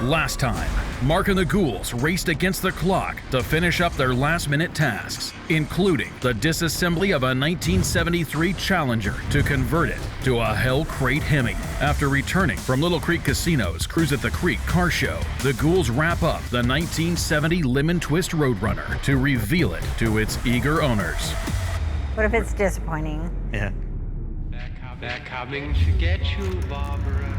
Last time, Mark and the Ghouls raced against the clock to finish up their last-minute tasks, including the disassembly of a 1973 Challenger to convert it to a Hell Crate Hemi. After returning from Little Creek Casino's Cruise at the Creek car show, the Ghouls wrap up the 1970 Lemon Twist Roadrunner to reveal it to its eager owners. What if it's disappointing? Yeah. They're coming to get you, Barbara.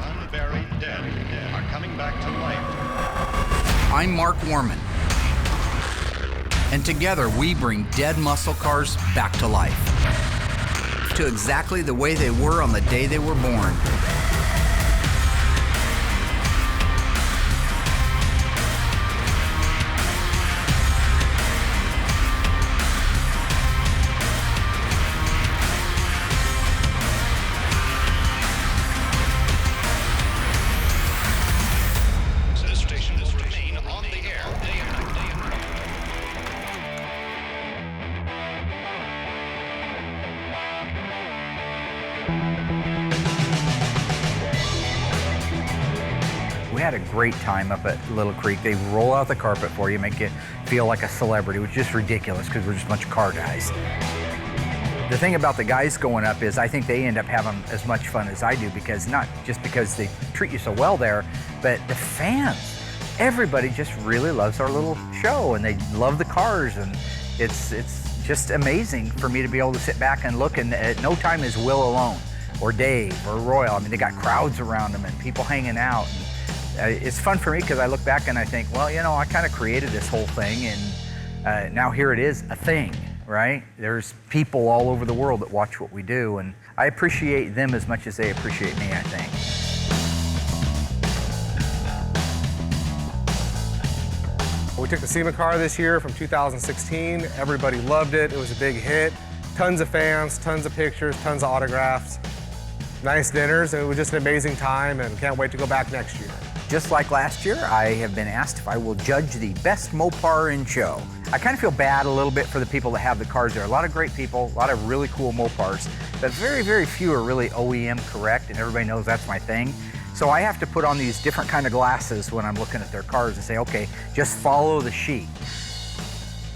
Unburied dead are coming back to life. I'm Mark Warman, and together we bring dead muscle cars back to life, to exactly the way they were on the day they were born. We had a great time up at Little Creek. They roll out the carpet for you, make you feel like a celebrity, which is just ridiculous because we're just a bunch of car guys. The thing about the guys going up is I think they end up having as much fun as I do, because not just because they treat you so well there, but the fans. Everybody just really loves our little show, and they love the cars, and it's just amazing for me to be able to sit back and look, and at no time is Will alone, or Dave, or Royal. I mean, they got crowds around them and people hanging out. And it's fun for me because I look back and I think, well, you know, I kind of created this whole thing, and now here it is, a thing, right? There's people all over the world that watch what we do, and I appreciate them as much as they appreciate me, I think. We took the SEMA car this year from 2016. Everybody loved it. It was a big hit. Tons of fans, tons of pictures, tons of autographs, nice dinners. It was just an amazing time, and can't wait to go back next year. Just like last year, I have been asked if I will judge the best Mopar in show. I kind of feel bad a little bit for the people that have the cars there. A lot of great people, a lot of really cool Mopars, but very, very few are really OEM correct, and everybody knows that's my thing. So I have to put on these different kind of glasses when I'm looking at their cars and say, okay, just follow the sheet.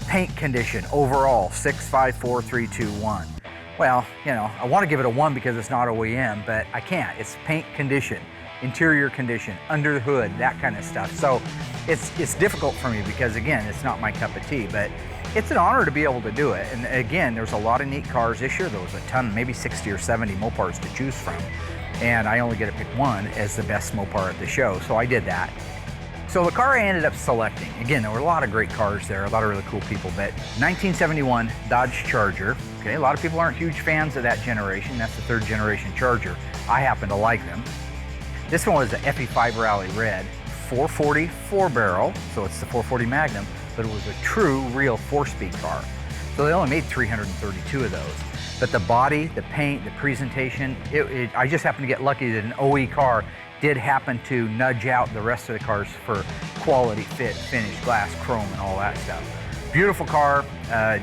Paint condition, overall, 6, 5, 4, 3, 2, 1. Well, you know, I want to give it a 1 because it's not OEM, but I can't. It's paint condition, interior condition, under the hood, that kind of stuff. So it's difficult for me because, again, it's not my cup of tea, but it's an honor to be able to do it. And again, there's a lot of neat cars this year. There was a ton, maybe 60 or 70 Mopars to choose from. And I only get to pick one as the best Mopar at the show, so I did that. So the car I ended up selecting, again, there were a lot of great cars there, a lot of really cool people, but 1971 Dodge Charger. Okay, a lot of people aren't huge fans of that generation. That's the 3rd generation Charger. I happen to like them. This one was the FE5 Rally Red, 440 4-barrel, so it's the 440 Magnum, but it was a true, real 4-speed car. So they only made 332 of those. But the body, the paint, the presentation, I just happened to get lucky that an OE car did happen to nudge out the rest of the cars for quality, fit, finish, glass, chrome, and all that stuff. Beautiful car.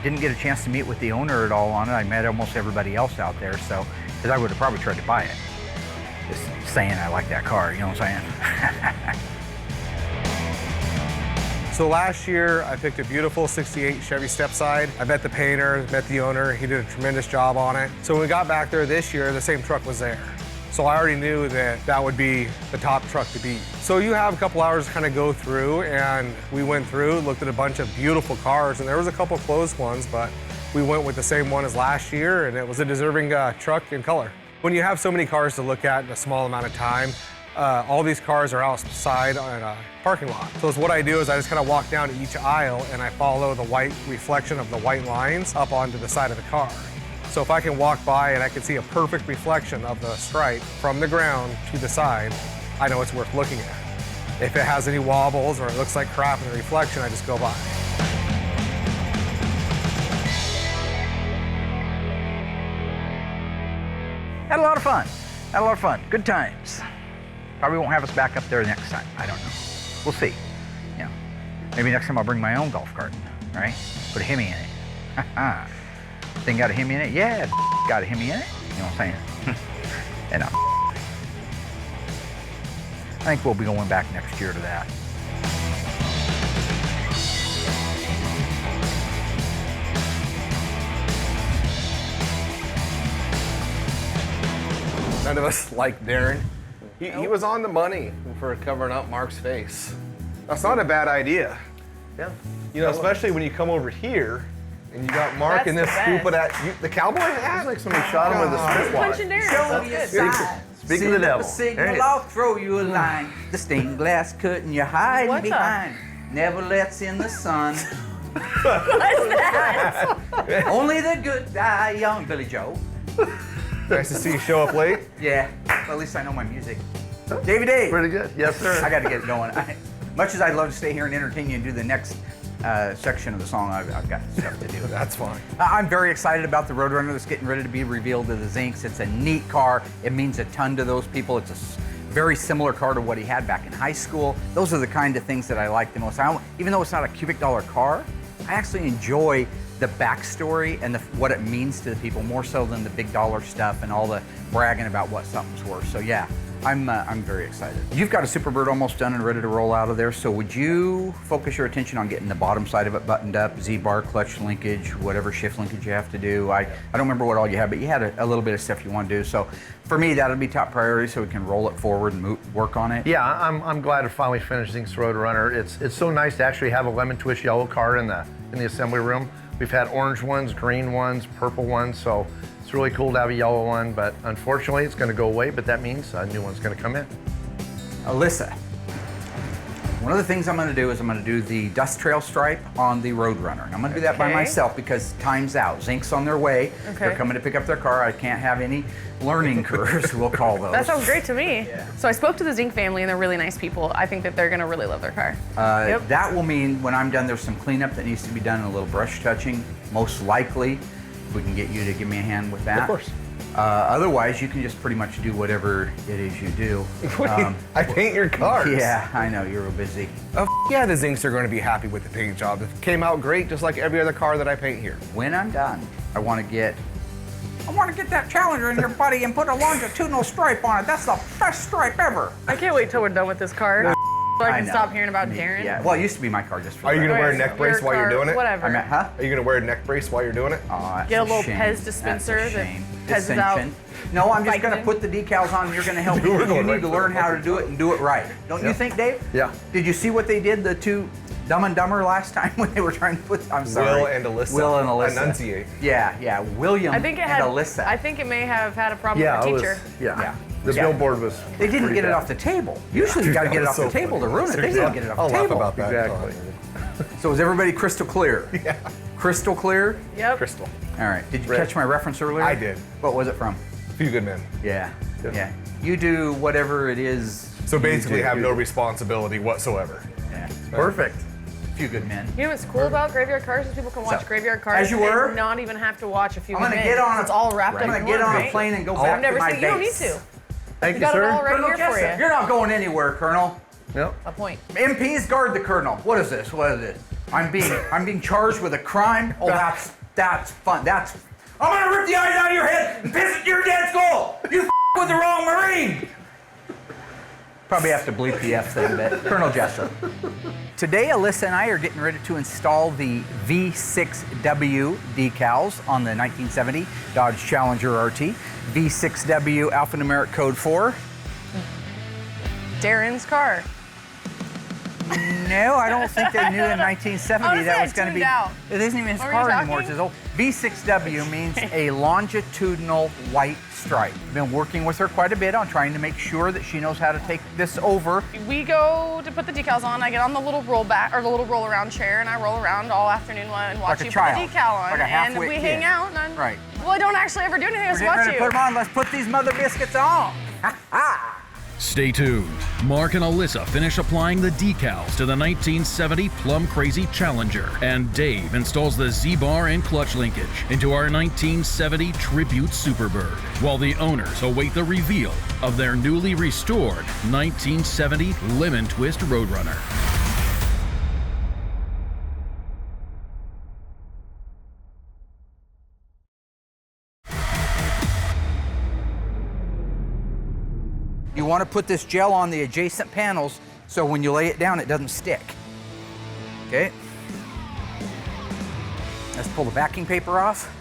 Didn't get a chance to meet with the owner at all on it. I met almost everybody else out there, so, because I would have probably tried to buy it. Just saying I like that car, you know what I'm saying? So last year, I picked a beautiful 68 Chevy Stepside. I met the painter, met the owner. He did a tremendous job on it. So when we got back there this year, the same truck was there. So I already knew that that would be the top truck to beat. So you have a couple hours to kind of go through, and we went through, looked at a bunch of beautiful cars, and there was a couple closed ones, but we went with the same one as last year, and it was a deserving truck in color. When you have so many cars to look at in a small amount of time, all these cars are outside on a parking lot. So what I do is I just kind of walk down to each aisle and I follow the white reflection of the white lines up onto the side of the car. So if I can walk by and I can see a perfect reflection of the stripe from the ground to the side, I know it's worth looking at. If it has any wobbles or it looks like crap in the reflection, I just go by. Had a lot of fun. Had a lot of fun. Good times. Probably won't have us back up there next time. I don't know. We'll see. You know, maybe next time I'll bring my own golf cart, right? Put a Hemi in it. Thing got a Hemi in it? Yeah, got a Hemi in it. You know what I'm saying? and I think we'll be going back next year to that. None of us like Darren. He was on the money for covering up Mark's face. That's not a bad idea. Yeah. You know, especially when you come over here and you got Mark in this stupid the cowboy hat. It's like somebody shot him with a spitwad. Punching Darren. Speaking of the devil. Signal, I'll throw you a line. The stained glass curtain you're hiding What the- behind never lets in the sun. What's that? Only the good die young. Billy Joe. Nice to see you show up late. Yeah, well, at least I know my music. Davey Dave. Pretty good. Yes, sir. I got to get it going. Much as I'd love to stay here and entertain you and do the next section of the song, I've got stuff to do. That's fine. I'm very excited about the Roadrunner that's getting ready to be revealed to the Zincs. It's a neat car. It means a ton to those people. It's a very similar car to what he had back in high school. Those are the kind of things that I like the most. Even though it's not a cubic dollar car, I actually enjoy the backstory and what it means to the people more so than the big dollar stuff and all the bragging about what something's worth. So yeah, I'm very excited. You've got a Superbird almost done and ready to roll out of there. So would you focus your attention on getting the bottom side of it buttoned up, Z-bar, clutch linkage, whatever shift linkage you have to do? I don't remember what all you had, but you had a little bit of stuff you want to do. So for me, that'll be top priority so we can roll it forward and work on it. Yeah, I'm glad to finally finish Zinc's Roadrunner. It's so nice to actually have a lemon twist yellow car in the assembly room. We've had orange ones, green ones, purple ones, so it's really cool to have a yellow one, but unfortunately it's going to go away, but that means a new one's going to come in. Allysa, one of the things I'm going to do is I'm going to do the dust trail stripe on the Roadrunner. And I'm going to do that by myself because time's out. Zinc's on their way. Okay. They're coming to pick up their car. I can't have any learning curves, we'll call those. That sounds great to me. Yeah. So I spoke to the Zinc family and they're really nice people. I think that they're gonna really love their car. Yep. That will mean when I'm done, there's some cleanup that needs to be done and a little brush touching. Most likely, we can get you to give me a hand with that. Of course. Otherwise, you can just pretty much do whatever it is you do. I paint your cars. Yeah, I know, you're real busy. Yeah, the Zincs are going to be happy with the paint job. It came out great, just like every other car that I paint here. When I'm done, I want to get that Challenger in your buddy and put a longitudinal stripe on it. That's the best stripe ever. I can't wait till we're done with this car. So I can know. stop hearing about Darren. Yeah, well, it used to be my car just for Are you that. going to wear a Right, neck brace your while you're car, doing it? Whatever. I mean, huh? Are you going to wear a neck brace while you're doing it? Oh, that's Get a little shame. Pez dispenser That's a that shame. Pezzes out. Dissension. No, I'm just going to Vicodin. put the decals on and you're going to help me. We're You going need right to for learn it. how to do it and do it right. Don't you think, Dave? Yeah. Did you see what they did, the two Dumb and Dumber last time when they were trying to put, I'm sorry. Will and Allysa. Will and Allysa. Enunciate. Yeah, William I think it and had. Allysa. I think it may have had a problem Yeah, with it the was, teacher. yeah. Yeah. The billboard was They didn't pretty get it bad. off the table. Usually you got to get it off the table to ruin it. They didn't get it off I'll the laugh table. about that. Exactly. So is everybody crystal clear? Yeah. Crystal clear? Yep. Crystal. All right. Did you Red. catch my reference earlier? I did. What was it from? Few good men. Yeah. Yeah. You do whatever it is. So basically you do. have no responsibility whatsoever. Yeah. Perfect. Few good men. You know what's cool about Graveyard Cars is people can watch So, Graveyard Cars as you were, and not even have to watch a few I'm gonna minutes. get on. It's all wrapped up I'm in gonna get one, on right? a plane and go I've back never to my seen. You don't need base. to. Thank You you, got it sir. all right Colonel here for Jessup, you. you're not going anywhere, Colonel. Yep. A point. MPs guard the Colonel. What is this? What is this? I'm being charged with a crime. Oh, that's fun. I'm gonna rip the eyes out of your head and piss at your dad's skull. You with the wrong Marine. Probably have to bleep the F thing, but Colonel Jessup. Today, Allysa and I are getting ready to install the V6W decals on the 1970 Dodge Challenger RT. V6W alphanumeric code 4. Darren's car. No, I don't think they knew in 1970 Honestly, that I was going to tuned be. out. It isn't even his What were car you anymore. It's talking? his old V6W means a longitudinal white stripe. Been working with her quite a bit on trying to make sure that she knows how to take this over. We go to put the decals on. I get on the little roll back or the little roll around chair, and I roll around all afternoon and watch Like a you child. put the decal on. Like a and half-wit we kid. hang out. And I'm, Right. Well, I don't actually ever do anything. I We're just getting watch ready to you. put them on. Let's put these mother biscuits on. Ha ha. Stay tuned. Mark and Allysa finish applying the decals to the 1970 Plum Crazy Challenger, and Dave installs the Z-bar and clutch linkage into our 1970 Tribute Superbird, while the owners await the reveal of their newly restored 1970 Lemon Twist Roadrunner. You want to put this gel on the adjacent panels so when you lay it down, it doesn't stick. Okay. Let's pull the backing paper off.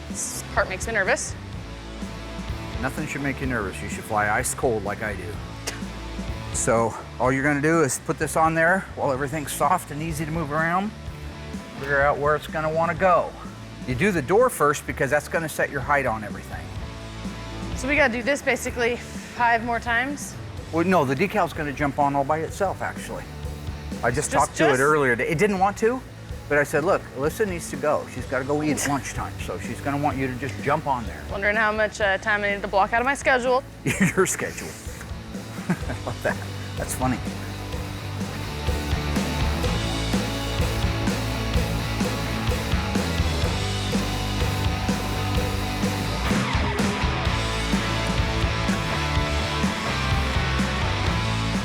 This part makes me nervous. Nothing should make you nervous. You should fly ice cold like I do. So all you're gonna do is put this on there while everything's soft and easy to move around. Figure out where it's gonna wanna go. You do the door first because that's gonna set your height on everything. So we gotta do this basically 5 more times? Well, no, the decal's gonna jump on all by itself, actually. I just talked to it earlier. It didn't want to, but I said, look, Alyssa needs to go. She's gotta go eat at lunchtime, so she's gonna want you to just jump on there. Wondering how much time I need to block out of my schedule. Your schedule. I love that. That's funny.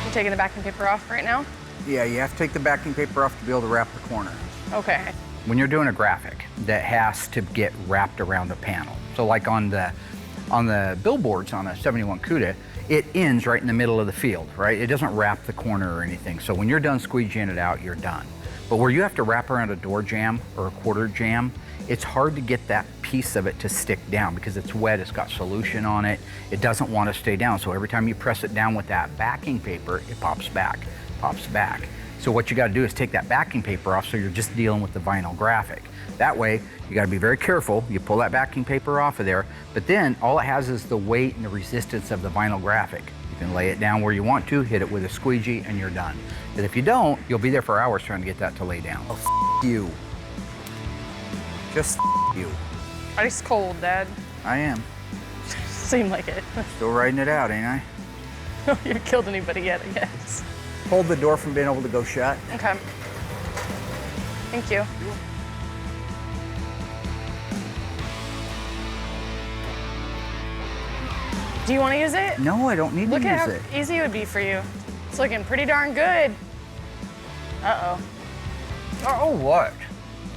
You're taking the backing paper off right now? Yeah, you have to take the backing paper off to be able to wrap the corner. Okay. When you're doing a graphic that has to get wrapped around a panel, so like on the billboards on a 71 CUDA, it ends right in the middle of the field, right? It doesn't wrap the corner or anything. So when you're done squeegeeing it out, you're done. But where you have to wrap around a door jamb or a quarter jamb, it's hard to get that piece of it to stick down because it's wet, it's got solution on it. It doesn't want to stay down. So every time you press it down with that backing paper, it pops back, pops back. So what you got to do is take that backing paper off so you're just dealing with the vinyl graphic. That way, you got to be very careful. You pull that backing paper off of there, but then all it has is the weight and the resistance of the vinyl graphic. You can lay it down where you want to, hit it with a squeegee, and you're done. But if you don't, you'll be there for hours trying to get that to lay down. Oh, you. Just you. Ice cold, Dad. I am. Seemed like it. Still riding it out, ain't I? You haven't killed anybody yet, I guess. Hold the door from being able to go shut. Okay. Thank you. Do you want to use it? No, I don't need to use it. Look at how easy it would be for you. It's looking pretty darn good. Uh-oh. Oh, what?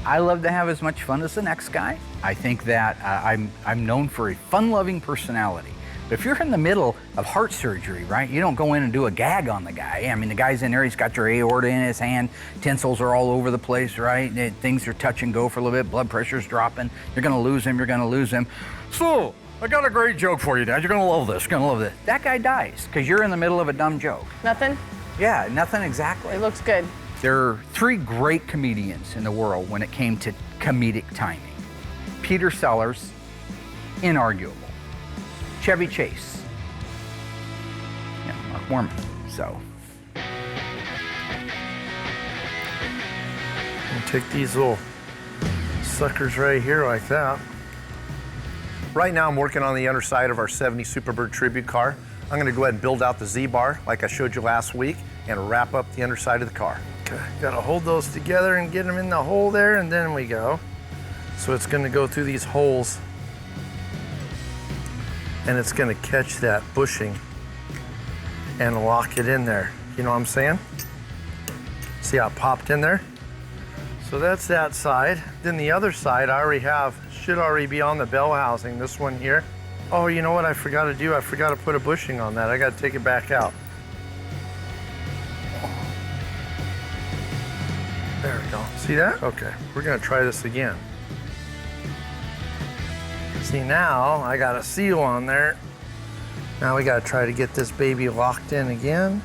I love to have as much fun as the next guy. I think that I'm known for a fun-loving personality. But if you're in the middle of heart surgery, right, you don't go in and do a gag on the guy. I mean, the guy's in there, he's got your aorta in his hand, tensils are all over the place, right? Things are touch and go for a little bit, blood pressure's dropping. You're gonna lose him, you're gonna lose him. So, I got a great joke for you, Dad. You're gonna love this, you're gonna love this. That guy dies, because you're in the middle of a dumb joke. Nothing? Yeah, nothing exactly. It looks good. There are 3 great comedians in the world when it came to comedic timing. Peter Sellers, inarguable. Chevy Chase, Mark Mormon, so. I'll take these little suckers right here like that. Right now I'm working on the underside of our 70 Superbird Tribute car. I'm gonna go ahead and build out the Z-bar like I showed you last week and wrap up the underside of the car. Okay, gotta hold those together and get them in the hole there, and then we go. So it's gonna go through these holes and it's gonna catch that bushing and lock it in there. You know what I'm saying? See how it popped in there? So that's that side. Then the other side I already have, should already be on the bell housing, this one here. Oh, you know what I forgot to do? I forgot to put a bushing on that. I gotta take it back out. There we go. See that? Okay, we're gonna try this again. See, now I got a seal on there. Now we gotta try to get this baby locked in again.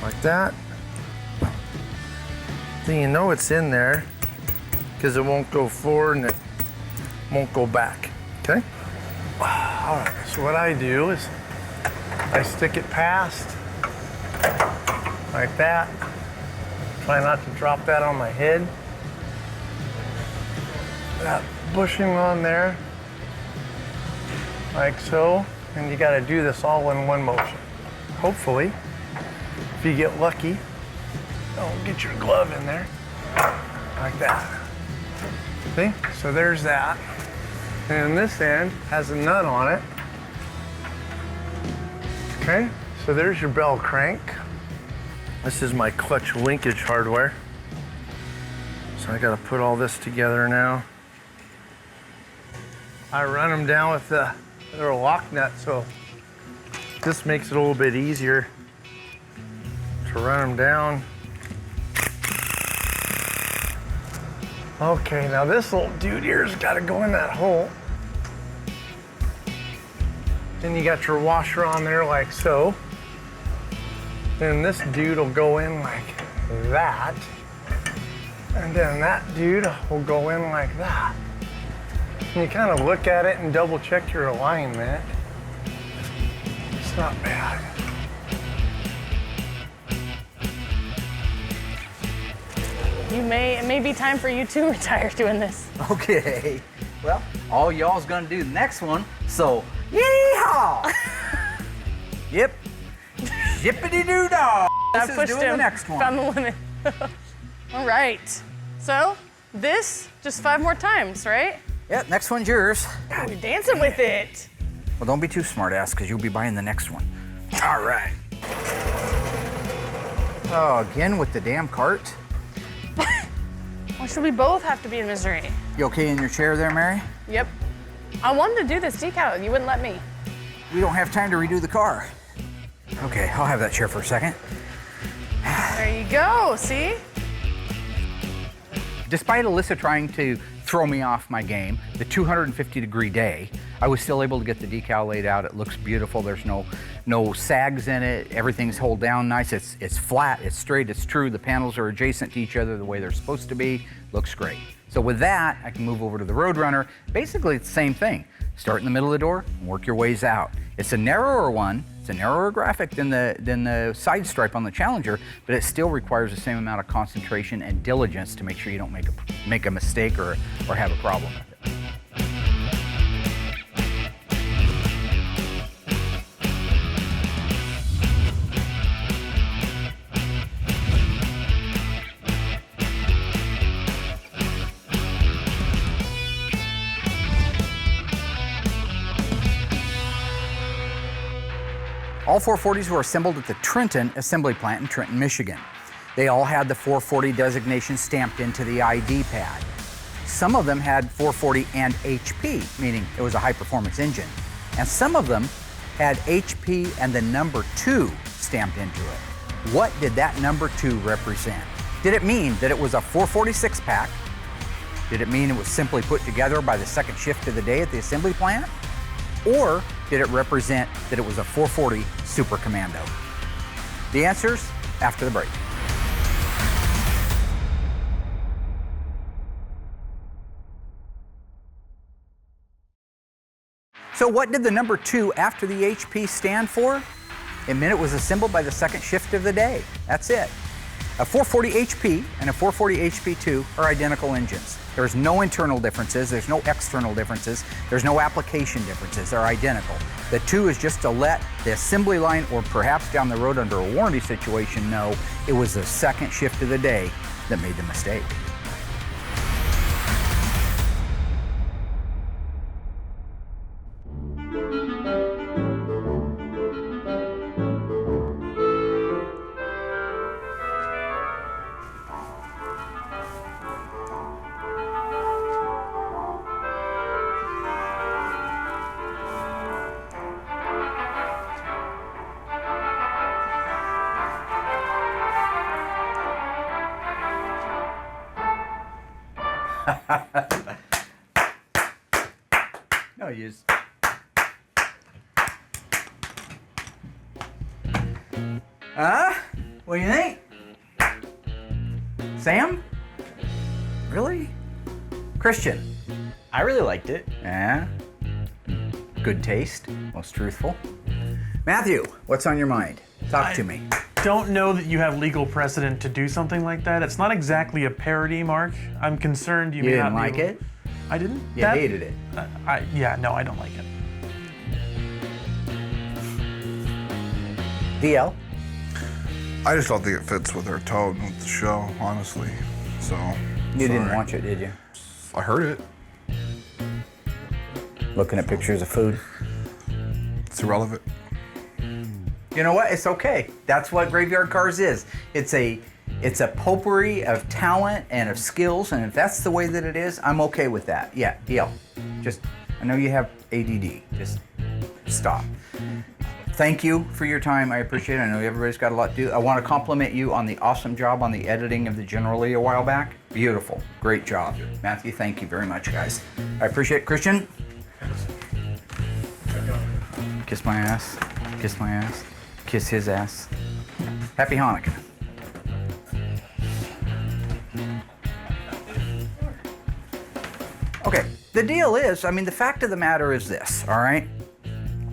Like that. Then you know it's in there because it won't go forward and it won't go back, okay? All right, so what I do is I stick it past like that. Try not to drop that on my head. That bushing on there, like so, and you gotta do this all in one motion. Hopefully, if you get lucky, don't get your glove in there, like that. See, so there's that. And this end has a nut on it. Okay, so there's your bell crank. This is my clutch linkage hardware. So I gotta put all this together now. I run them down with the little lock nut so this makes it a little bit easier to run them down. Okay, now this little dude here's got to go in that hole. Then you got your washer on there like so. Then this dude will go in like that. And then that dude will go in like that. And you kind of look at it and double check your alignment. It's not bad. It may be time for you to retire doing this. Okay. Well, all y'all's gonna do the next one, so yeehaw! Yep. Shippity-doo-dah! I This is pushed doing him. the next one. Found the limit. All right. So this just 5 more times, right? Yep, next one's yours. God, you're dancing with it. Well, don't be too smart-ass, because you'll be buying the next one. All right. Oh, again with the damn cart. Why should we both have to be in misery? You okay in your chair there, Mary? Yep. I wanted to do this decal. You wouldn't let me. We don't have time to redo the car. Okay, I'll have that chair for a second. There you go. See? Despite Allysa trying to throw me off my game, the 250-degree day, I was still able to get the decal laid out. It looks beautiful. There's no sags in it. Everything's held down nice. It's flat, it's straight, it's true. The panels are adjacent to each other the way they're supposed to be. Looks great. So with that, I can move over to the Roadrunner. Basically, it's the same thing. Start in the middle of the door and work your ways out. It's a narrower one. It's a narrower graphic than the side stripe on the Challenger, but it still requires the same amount of concentration and diligence to make sure you don't make a mistake or have a problem with it. All 440s were assembled at the Trenton assembly plant in Trenton, Michigan. They all had the 440 designation stamped into the ID pad. Some of them had 440 and HP, meaning it was a high-performance engine. And some of them had HP and the number 2 stamped into it. What did that number 2 represent? Did it mean that it was a 446 pack? Did it mean it was simply put together by the second shift of the day at the assembly plant? Or did it represent that it was a 440 Super Commando? The answers after the break. So what did the number 2 after the HP stand for? It meant it was assembled by the second shift of the day. That's it. A 440 HP and a 440 HP2 are identical engines. There's no internal differences, there's no external differences, there's no application differences, they're identical. The 2 is just to let the assembly line, or perhaps down the road under a warranty situation, know it was the second shift of the day that made the mistake. No, you just... What do you think? Sam? Really? Christian? I really liked it. Yeah? Good taste, most truthful. Matthew, what's on your mind? Talk to me. Don't know that you have legal precedent to do something like that. It's not exactly a parody, Mark. I'm concerned you may didn't not like be able... it? I didn't? You hated it? Yeah, no, I don't like it. DL? I just don't think it fits with their tone with the show, honestly. So, You didn't watch it, did you? I heard it. Looking at pictures of food? It's irrelevant. You know what? It's okay. That's what Graveyard Carz is. It's a potpourri of talent and of skills, and if that's the way that it is, I'm okay with that. Yeah, deal. Just, I know you have ADD. Just stop. thank you for your time. I appreciate it. I know everybody's got a lot to do. I want to compliment you on the awesome job on the editing of the General Lee a while back. Beautiful. Great job. Matthew, thank you very much, guys. I appreciate it. Christian? Kiss my ass. Kiss my ass. Kiss his ass. Happy Hanukkah. Okay, the deal is, I mean, the fact of the matter is this, all right?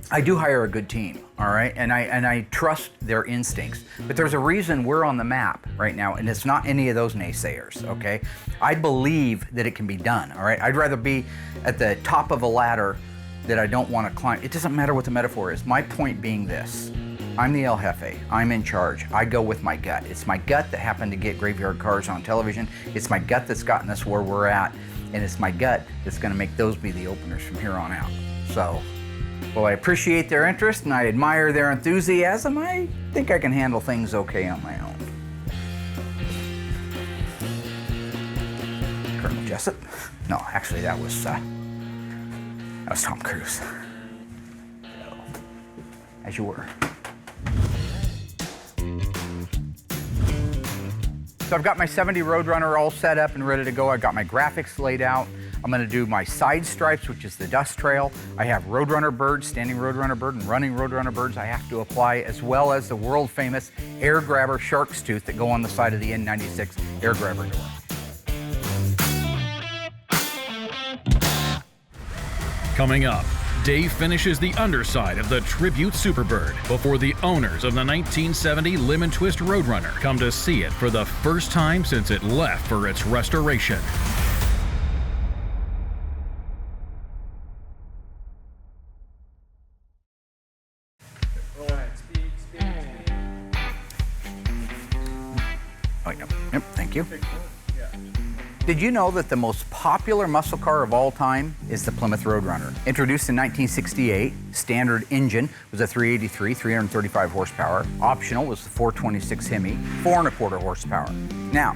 I do hire a good team, all right? And I trust their instincts. But there's a reason we're on the map right now, and it's not any of those naysayers, okay? I believe that it can be done, all right? I'd rather be at the top of a ladder that I don't want to climb. It doesn't matter what the metaphor is. My point being this. I'm the El Jefe. I'm in charge. I go with my gut. It's my gut that happened to get Graveyard Carz on television. It's my gut that's gotten us where we're at. And it's my gut that's going to make those be the openers from here on out. So, well, I appreciate their interest and I admire their enthusiasm. I think I can handle things okay on my own. Colonel Jessup? No, actually that was Tom Cruise. So, as you were. So I've got my 70 Roadrunner all set up and ready to go. I've got my graphics laid out. I'm gonna do my side stripes, which is the dust trail. I have Roadrunner birds, standing Roadrunner bird and running Roadrunner birds I have to apply, as well as the world famous air grabber shark's tooth that go on the side of the N96 air grabber door. Coming up, Dave finishes the underside of the Tribute Superbird before the owners of the 1970 Lemon Twist Roadrunner come to see it for the first time since it left for its restoration. Oh, yep, thank you. Did you know that the most popular muscle car of all time is the Plymouth Roadrunner? Introduced in 1968, standard engine was a 383, 335 horsepower. Optional was the 426 Hemi, 4¼ horsepower. Now,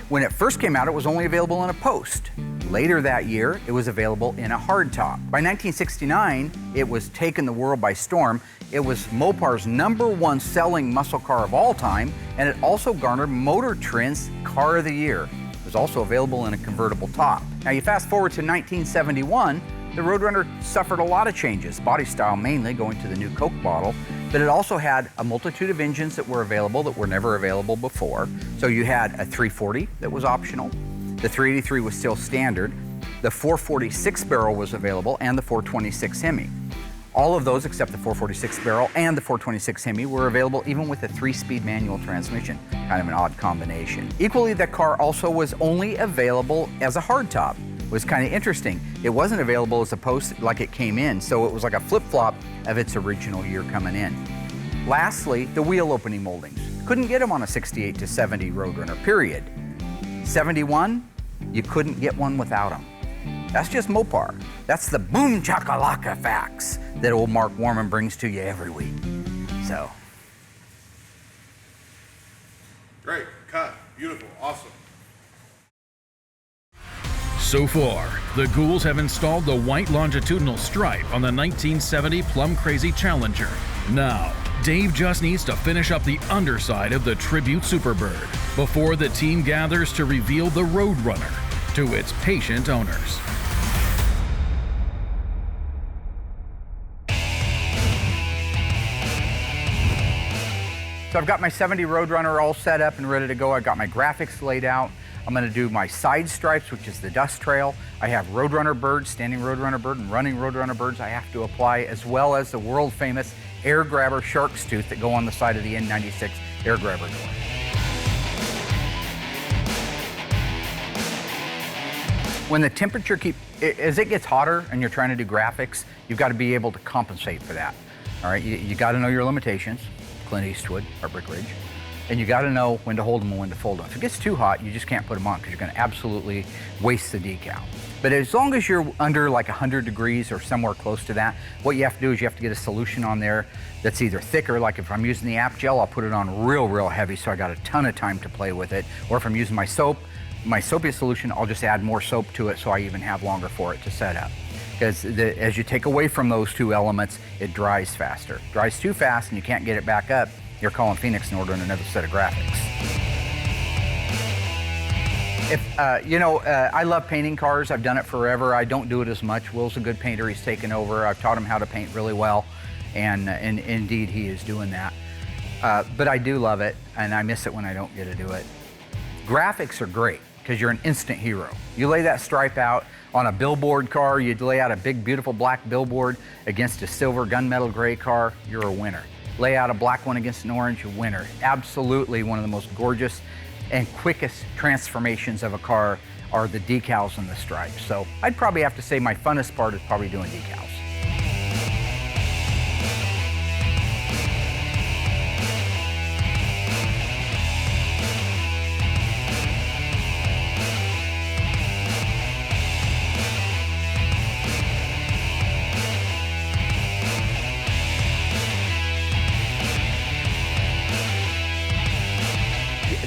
when it first came out, it was only available in a post. Later that year, it was available in a hardtop. By 1969, it was taken the world by storm. It was Mopar's #1 selling muscle car of all time, and it also garnered MotorTrend's Car of the Year. It was also available in a convertible top. Now you fast forward to 1971, the Roadrunner suffered a lot of changes, body style mainly, going to the new Coke bottle, but it also had a multitude of engines that were available that were never available before. So you had a 340 that was optional, the 383 was still standard, the 446 barrel was available, and the 426 Hemi. All of those except the 446 barrel and the 426 Hemi were available even with a 3-speed manual transmission. Kind of an odd combination. Equally, the car also was only available as a hardtop. It was kind of interesting. It wasn't available as a post like it came in, so it was like a flip-flop of its original year coming in. Lastly, the wheel opening moldings. Couldn't get them on a 68 to 70 Roadrunner, period. 71, you couldn't get one without them. That's just Mopar. That's the boom chakalaka facts that old Mark Warman brings to you every week. So. Great, cut, beautiful, awesome. So far, the Ghouls have installed the white longitudinal stripe on the 1970 Plum Crazy Challenger. Now, Dave just needs to finish up the underside of the Tribute Superbird before the team gathers to reveal the Roadrunner to its patient owners. So I've got my 70 Roadrunner all set up and ready to go. I've got my graphics laid out. I'm gonna do my side stripes, which is the dust trail. I have Roadrunner birds, standing Roadrunner bird and running Roadrunner birds I have to apply, as well as the world famous air grabber shark's tooth that go on the side of the N96 air grabber door. When the temperature as it gets hotter and you're trying to do graphics, you've got to be able to compensate for that. All right, you got to know your limitations. Clint Eastwood, or Brick Ridge. And you got to know when to hold them and when to fold them. If it gets too hot, you just can't put them on because you're going to absolutely waste the decal. But as long as you're under like 100 degrees or somewhere close to that, what you have to do is you have to get a solution on there that's either thicker, like if I'm using the app gel, I'll put it on real heavy so I got a ton of time to play with it. Or if I'm using my soap, my soapy solution, I'll just add more soap to it so I even have longer for it to set up. because as you take away from those two elements, it dries faster. Dries too fast and you can't get it back up, you're calling Phoenix and ordering another set of graphics. I love painting cars. I've done it forever. I don't do it as much. Will's a good painter. He's taken over. I've taught him how to paint really well, and indeed he is doing that. But I do love it, and I miss it when I don't get to do it. Graphics are great because you're an instant hero. You lay that stripe out on a billboard car, you lay out a big, beautiful black billboard against a silver gunmetal gray car, you're a winner. Lay out a black one against an orange, a winner. Absolutely one of the most gorgeous and quickest transformations of a car are the decals and the stripes. So I'd probably have to say my funnest part is probably doing decals.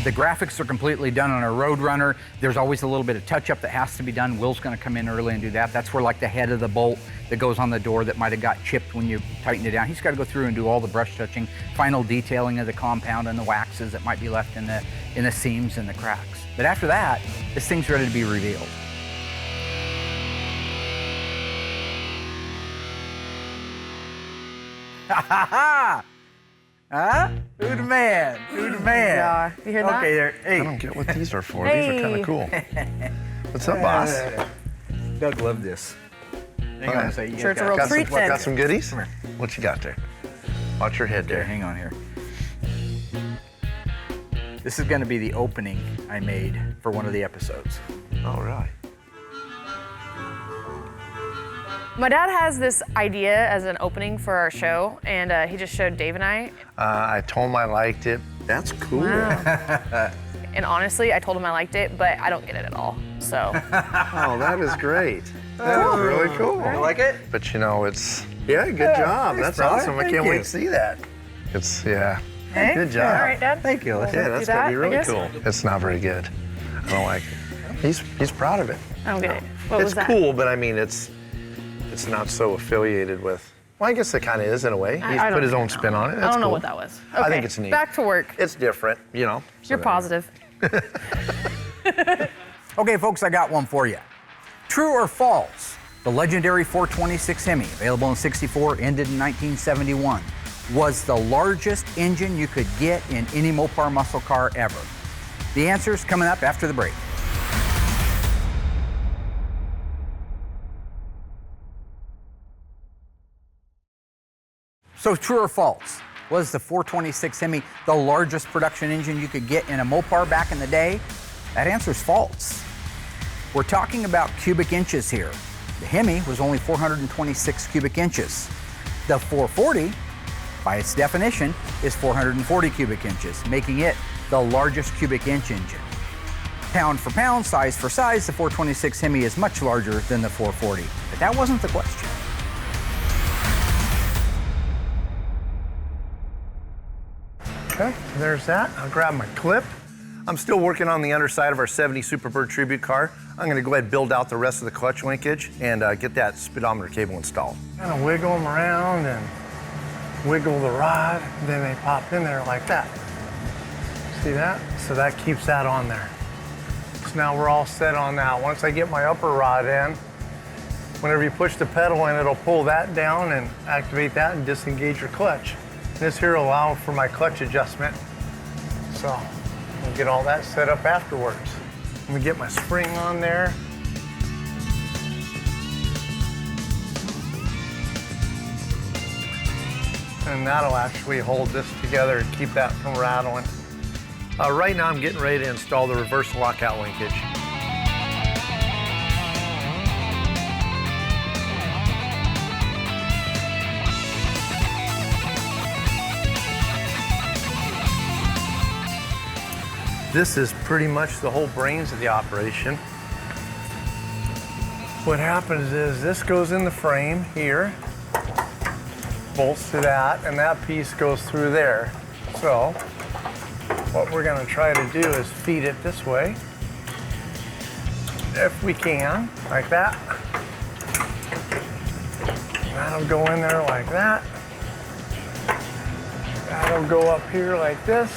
The graphics are completely done on a Roadrunner. There's always a little bit of touch-up that has to be done. Will's gonna come in early and do that. That's where like the head of the bolt that goes on the door that might have got chipped when you tightened it down. He's gotta go through and do all the brush touching, final detailing of the compound and the waxes that might be left in the seams and the cracks. But after that, this thing's ready to be revealed. Ha ha ha! Huh? Who the man? Who the man? Yeah, you hear that? Okay, there. Hey. I don't get what these are for. Hey. These are kind of cool. What's up, boss? Doug loved this. Hang on a second. Sure, it's a real treat then. Got some goodies? Come here. What you got there? Watch your head There, there. hang on here. This is going to be the opening I made for one of the episodes. All right. My dad has this idea as an opening for our show, and he just showed Dave and I. I told him I liked it. That's cool. Wow. And honestly, I told him I liked it, but I don't get it at all, so. Oh, that is great. That's really cool. You like it? But you know, yeah, good job. thanks, That's brother. awesome. I Thank can't you. wait to see that. Yeah. Hey, Good job. All right, Dad. Thank you. We'll Yeah, that's do gonna that, be I really guess. cool. It's not very good. I don't like it. He's proud of it. Okay. What was It's that? cool, but I mean, it's not so affiliated with. Well, I guess it kind of is in a way. He's I put don't his own know. spin on it. I That's don't know cool. what that was. I think Okay, it's neat. Back to work. It's different, you know. so You're there. positive. Okay, folks, I got one for you. True or false? The legendary 426 Hemi, available in '64, ended in 1971, was the largest engine you could get in any Mopar muscle car ever. The answer's coming up after the break. So true or false? Was the 426 Hemi the largest production engine you could get in a Mopar back in the day? That answer's false. We're talking about cubic inches here. The Hemi was only 426 cubic inches. The 440, by its definition, is 440 cubic inches, making it the largest cubic inch engine. Pound for pound, size for size, the 426 Hemi is much larger than the 440. But that wasn't the question. Okay, there's that. I'll grab my clip. I'm still working on the underside of our 70 Superbird Tribute car. I'm gonna go ahead and build out the rest of the clutch linkage and get that speedometer cable installed. Kind of wiggle them around and wiggle the rod, then they pop in there like that. See that? So that keeps that on there. So now we're all set on that. Once I get my upper rod in, whenever you push the pedal in, it'll pull that down and activate that and disengage your clutch. This here will allow for my clutch adjustment. So we'll get all that set up afterwards. Let me get my spring on there. And that'll actually hold this together and keep that from rattling. Right now I'm getting ready to install the reverse lockout linkage. This is pretty much the whole brains of the operation. What happens is this goes in the frame here, bolts to that, and that piece goes through there. So what we're gonna try to do is feed it this way, if we can, like that. That'll go in there like that. That'll go up here like this.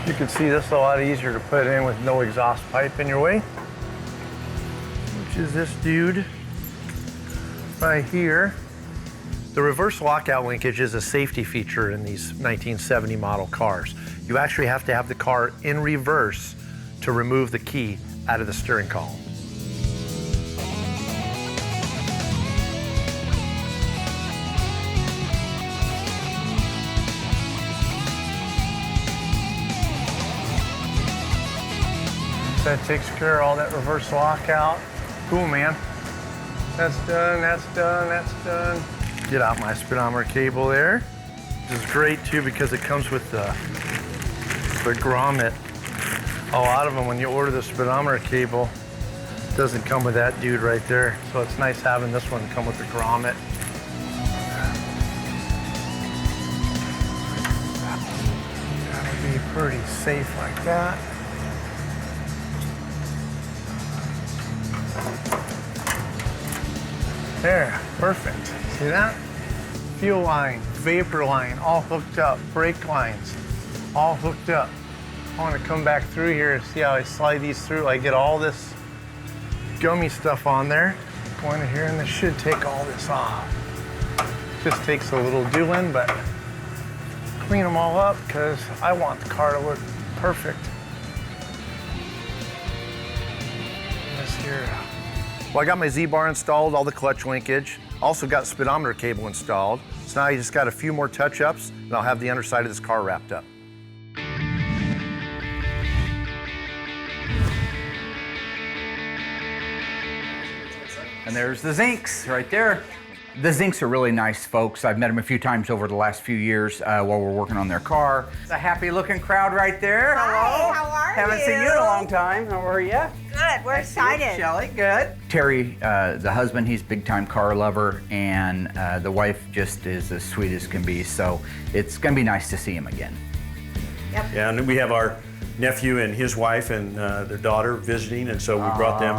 You can see this a lot easier to put in with no exhaust pipe in your way, which is this dude right here. The reverse lockout linkage is a safety feature in these 1970 model cars. You actually have to have the car in reverse to remove the key out of the steering column. That takes care of all that reverse lockout. Cool, man. That's done, that's done, that's done. Get out my speedometer cable there. This is great too because it comes with the grommet. A lot of them, when you order the speedometer cable, it doesn't come with that dude right there. So it's nice having this one come with the grommet. That'll be pretty safe like that. There, perfect. See that? Fuel line, vapor line, all hooked up. Brake lines, all hooked up. I want to come back through here and see how I slide these through. I get all this gummy stuff on there. Go into here and this should take all this off. Just takes a little doing, but clean them all up because I want the car to look perfect. This here. Well, I got my Z-bar installed, all the clutch linkage. Also got speedometer cable installed. So now you just got a few more touch-ups and I'll have the underside of this car wrapped up. And there's the Zincs right there. The Zincs are really nice folks. I've met them a few times over the last few years while we're working on their car. It's a happy-looking crowd right there. Hi, how are you? Haven't seen you in a long time. How are you? Good, we're excited. Shelly, good. Terry, the husband, he's a big-time car lover, and the wife just is as sweet as can be, so it's gonna be nice to see him again. Yep. Yeah, and we have our nephew and his wife and their daughter visiting, and so we brought them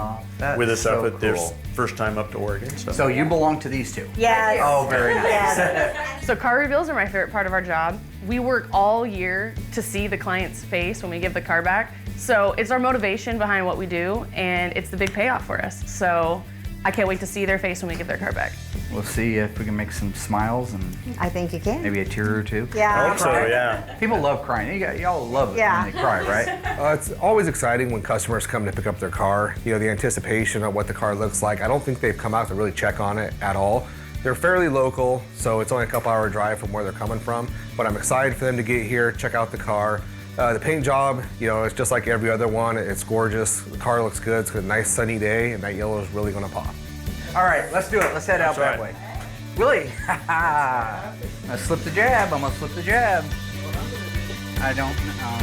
with us up at their first time up to Oregon. So you belong to these two? Yes. Oh, very nice. So car reveals are my favorite part of our job. We work all year to see the client's face when we give the car back. So it's our motivation behind what we do, and it's the big payoff for us. So I can't wait to see their face when we give their car back. We'll see if we can make some smiles and I think you can. maybe a tear or two. Yeah. I hope so, yeah. People love crying. Y'all love it when they cry, right? It's always exciting when customers come to pick up their car. You know, the anticipation of what the car looks like. I don't think they've come out to really check on it at all. They're fairly local, so it's only a couple-hour drive from where they're coming from. But I'm excited for them to get here, check out the car. The paint job, you know, it's just like every other one. It's gorgeous. The car looks good. It's a nice sunny day, and that yellow is really going to pop. All right, let's do it. Let's head out that way. Willie, I'm gonna slip the jab. I'm gonna slip the jab. I don't know.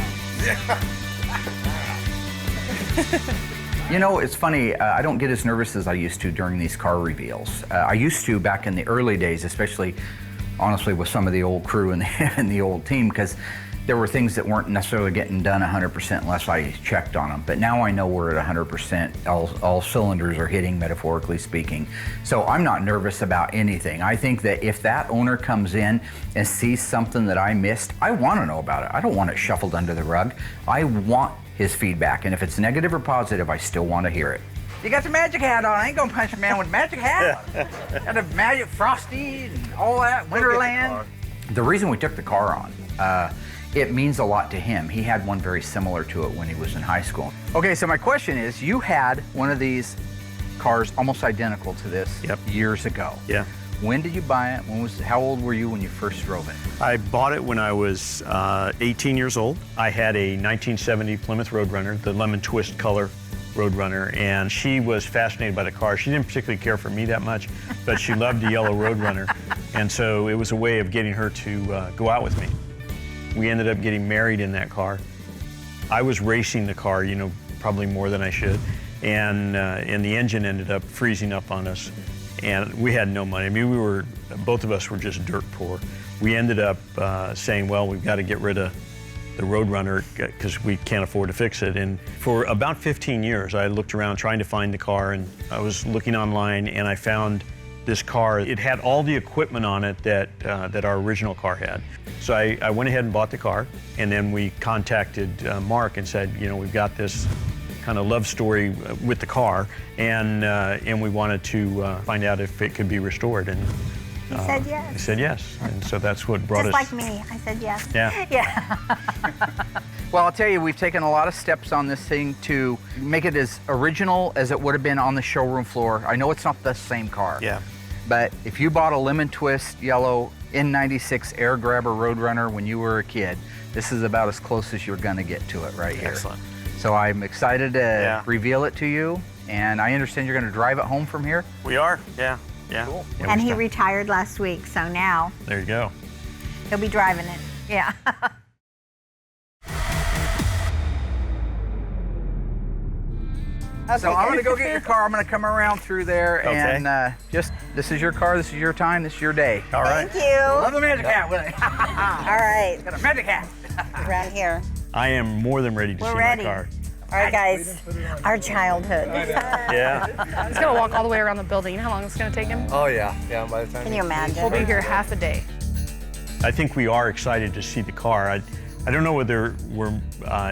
You know, it's funny, I don't get as nervous as I used to during these car reveals. I used to back in the early days, especially, honestly, with some of the old crew and the old team, because there were things that weren't necessarily getting done 100% unless I checked on them. But now I know we're at 100%. All cylinders are hitting, metaphorically speaking. So I'm not nervous about anything. I think that if that owner comes in and sees something that I missed, I want to know about it. I don't want it shuffled under the rug. I want his feedback. And if it's negative or positive, I still want to hear it. You got the magic hat on. I ain't gonna punch a man with a magic hat. Got a magic Frosty and all that, Winterland. The reason we took the car on, it means a lot to him. He had one very similar to it when he was in high school. Okay, so my question is, you had one of these cars almost identical to this years ago. Yeah. When did you buy it? How old were you when you first drove it? I bought it when I was 18 years old. I had a 1970 Plymouth Roadrunner, the lemon twist color Roadrunner, and she was fascinated by the car. She didn't particularly care for me that much, but she loved the yellow Roadrunner, and so it was a way of getting her to go out with me. We ended up getting married in that car. I was racing the car, you know, probably more than I should, and the engine ended up freezing up on us, and we had no money. I mean, both of us were just dirt poor. We ended up saying, well, we've got to get rid of the Roadrunner because we can't afford to fix it. And for about 15 years, I looked around trying to find the car, and I was looking online, and I found this car. It had all the equipment on it that our original car had. So I went ahead and bought the car, and then we contacted Mark and said, you know, we've got this kind of love story with the car, and we wanted to find out if it could be restored. And he said yes. He said yes, and so that's what brought Just us. like me, I said yes. Yeah. Yeah. Well, I'll tell you, we've taken a lot of steps on this thing to make it as original as it would have been on the showroom floor. I know it's not the same car. Yeah. But if you bought a lemon twist yellow N96 air grabber Roadrunner when you were a kid, this is about as close as you're gonna get to it right here. Excellent. So I'm excited to reveal it to you, and I understand you're gonna drive it home from here? We are, yeah. Cool. Yeah, And he retired last week, so now there you go. he'll be driving it. Yeah. So I'm gonna go get your car. I'm gonna come around through there, and this is your car, this is your time, this is your day. All right. Thank you. Love the magic hat, Willie. All right. Got a magic hat. Around here. I am more than ready to see ready. my car. All right, guys. Our childhood. Yeah. He's gonna walk all the way around the building. You know how long it's gonna take him? Oh yeah, by the time. Can you imagine? We'll be here half a day. I think we are excited to see the car. I don't know whether we're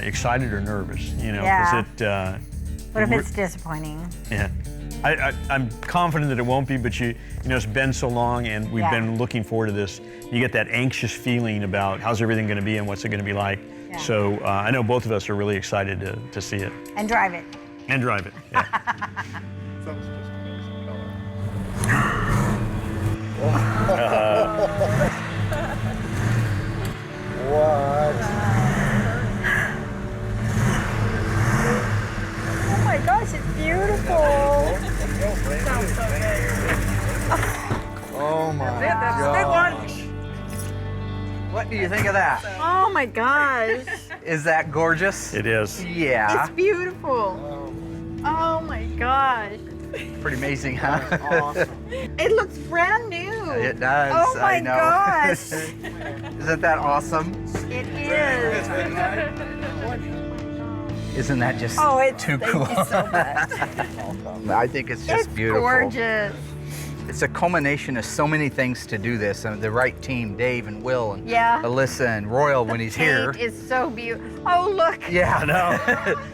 excited or nervous, you know, because what if it's disappointing? Yeah. I'm confident that it won't be, but you know, it's been so long, and we've been looking forward to this. You get that anxious feeling about how's everything going to be and what's it going to be like. Yeah. So I know both of us are really excited to see it. And drive it. And drive it, yeah. Oh my gosh, it's beautiful. Sounds so good. Oh my That's the big one. What do you think of that? Oh my gosh. Is that gorgeous? It is. Yeah. It's beautiful. Oh my gosh. Pretty amazing, huh? Awesome. It looks brand new. It does. Oh my I know. gosh. Isn't that awesome? It is. Isn't that just too cool? Thank you so much. I think it's just beautiful. Gorgeous. It's a culmination of so many things to do this, and the right team, Dave and Will and Allysa and Royal when he's here. It is so beautiful. Oh, look. Yeah, I know.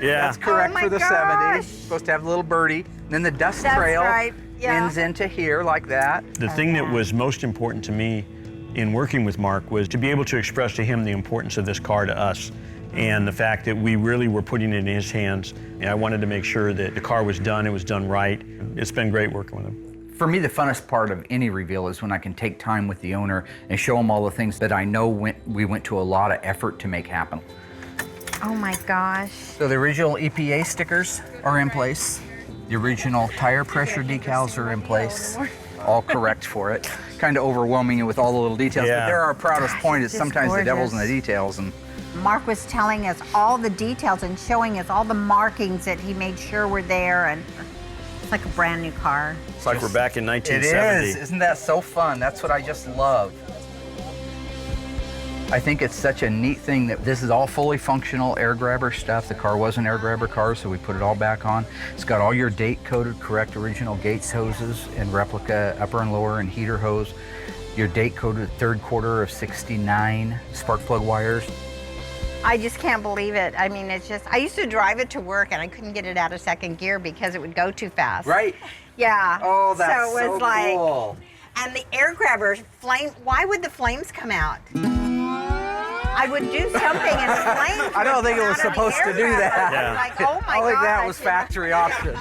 Yeah. That's correct for the gosh. 70s. Supposed to have a little birdie. And then the dust trail ends into here like that. The thing that was most important to me in working with Mark was to be able to express to him the importance of this car to us, and the fact that we really were putting it in his hands. And I wanted to make sure that the car was done, it was done right. It's been great working with him. For me, the funnest part of any reveal is when I can take time with the owner and show him all the things that I know we went to a lot of effort to make happen. Oh my gosh. So the original EPA stickers are in place. The original tire pressure decals are in place. All correct for it. Kind of overwhelming you with all the little details, but they're our proudest point is sometimes the devil's in the details. And Mark was telling us all the details and showing us all the markings that he made sure were there, and it's like a brand new car. It's like we're back in 1970. It is. Isn't that so fun? That's what I just love. I think it's such a neat thing that this is all fully functional air grabber stuff. The car was an air grabber car, so we put it all back on. It's got all your date-coded, correct original Gates hoses and replica upper and lower and heater hose. Your date-coded third quarter of '69 spark plug wires. I just can't believe it. I mean, it's just, I used to drive it to work and I couldn't get it out of second gear because it would go too fast. Right. Yeah. Oh, that's so it was like, cool. And the air grabbers, why would the flames come out? I would do something and the flames I don't would think it come was out of the supposed to air do that. grabber. I'm like, oh my I think that gosh. was factory option.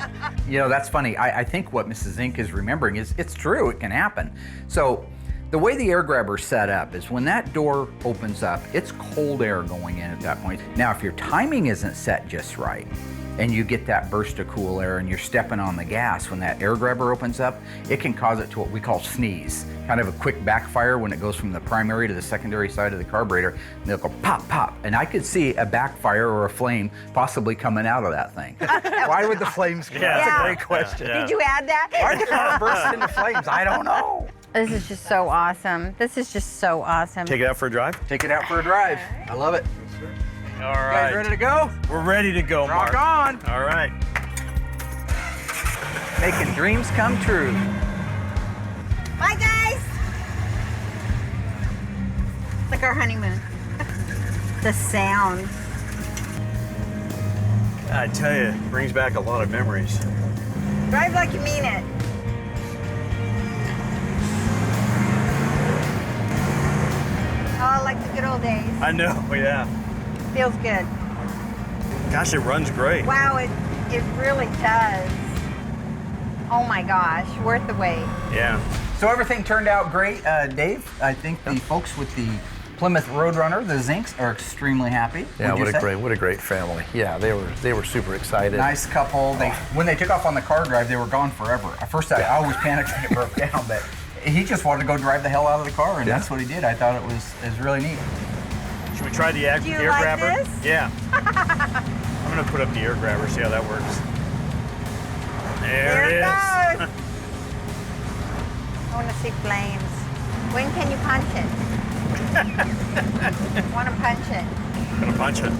You know, that's funny. I think what Mrs. Zink is remembering is it's true, it can happen. So the way the air grabber is set up is when that door opens up, it's cold air going in at that point. Now, if your timing isn't set just right, and you get that burst of cool air and you're stepping on the gas, when that air grabber opens up, it can cause it to what we call sneeze. Kind of a quick backfire when it goes from the primary to the secondary side of the carburetor, and they'll go pop, pop. And I could see a backfire or a flame possibly coming out of that thing. Why would the flames come out? That's a great question. Did you add that? Why did the car burst into flames? I don't know. This is just so awesome. This is just so awesome. Take it out for a drive? Take it out for a drive. I love it. All right. You guys ready to go? We're ready to go, Mark. Rock on. All right. Making dreams come true. Bye, guys. It's like our honeymoon. The sound. I tell you, it brings back a lot of memories. Drive like you mean it. Oh, like the good old days. I know, yeah. Feels good. Gosh, it runs great. Wow, it really does. Oh my gosh, worth the wait. Yeah. So everything turned out great, Dave. I think the folks with the Plymouth Roadrunner, the Zincs, are extremely happy. Yeah, what a great family. Yeah, they were super excited. Nice couple. When they took off on the car drive, they were gone forever. At first, I always panicked when it broke down, but he just wanted to go drive the hell out of the car, and that's what he did. I thought it was really neat. Should we try the air like grabber? This? Yeah. I'm gonna put up the air grabber, see how that works. There it is. Goes. I want to see flames. When can you punch it? I want to punch it. Gonna punch it.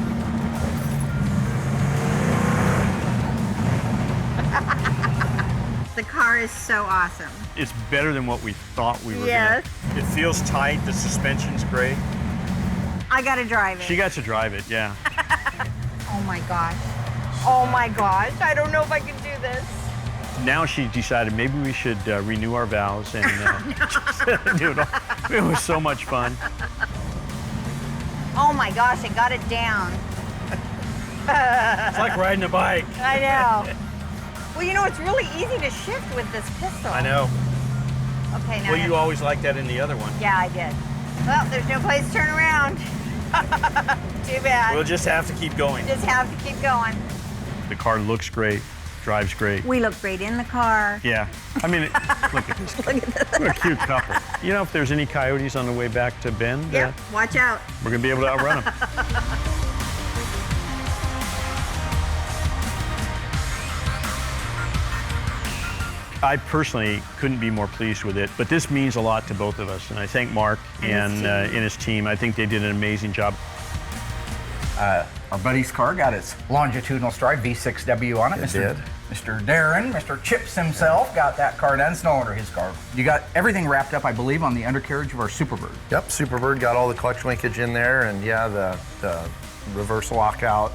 The car is so awesome. It's better than what we thought we were Yes. gonna. It feels tight, the suspension's great. I got to drive it. She got to drive it, yeah. Oh my gosh. Oh my gosh. I don't know if I can do this. Now she decided maybe we should renew our vows and do it all. It was so much fun. Oh my gosh, I got it down. It's like riding a bike. I know. Well, you know, it's really easy to shift with this pistol. I know. Okay, now. Well, you always liked that in the other one. Yeah, I did. Well, there's no place to turn around. Too bad. We'll just have to keep going. Just have to keep going. The car looks great, drives great. We look great in the car. Yeah. I mean, look at this. Look at this. What a cute couple. You know, if there's any coyotes on the way back to Bend, Yep, watch out. we're going to be able to outrun them. I personally couldn't be more pleased with it, but this means a lot to both of us, and I thank Mark and his team. I think they did an amazing job. Our buddy's car got its longitudinal stride V6W on it. It did. Mr. Darren, Mr. Chips himself, got that car done. It's no longer his car. You got everything wrapped up, I believe, on the undercarriage of our Superbird. Yep, Superbird got all the clutch linkage in there, and yeah, the reverse lockout,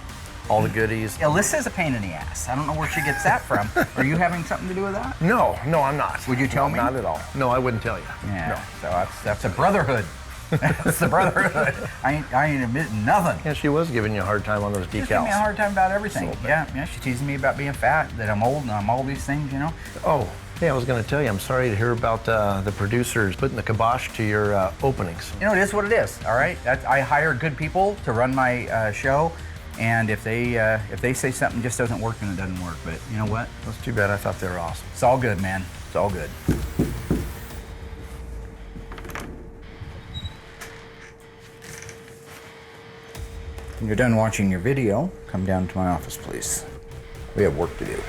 all the goodies. Alyssa's a pain in the ass. I don't know where she gets that from. Are you having something to do with that? No, I'm not. Would you tell me? Not at all. No, I wouldn't tell you. Yeah. No. So that's a brotherhood. That's the brotherhood. I ain't admitting nothing. Yeah, she was giving you a hard time on those decals. She's giving me a hard time about everything. Yeah, she's teasing me about being fat, that I'm old, and I'm all these things, you know. Oh, yeah, I was going to tell you, I'm sorry to hear about the producers putting the kibosh to your openings. You know, it is what it is, all right? I hire good people to run my show, and if they say something just doesn't work, then it doesn't work. But you know what? That's too bad. I thought they were awesome. It's all good, man. It's all good. When you're done watching your video, come down to my office, please. We have work to do.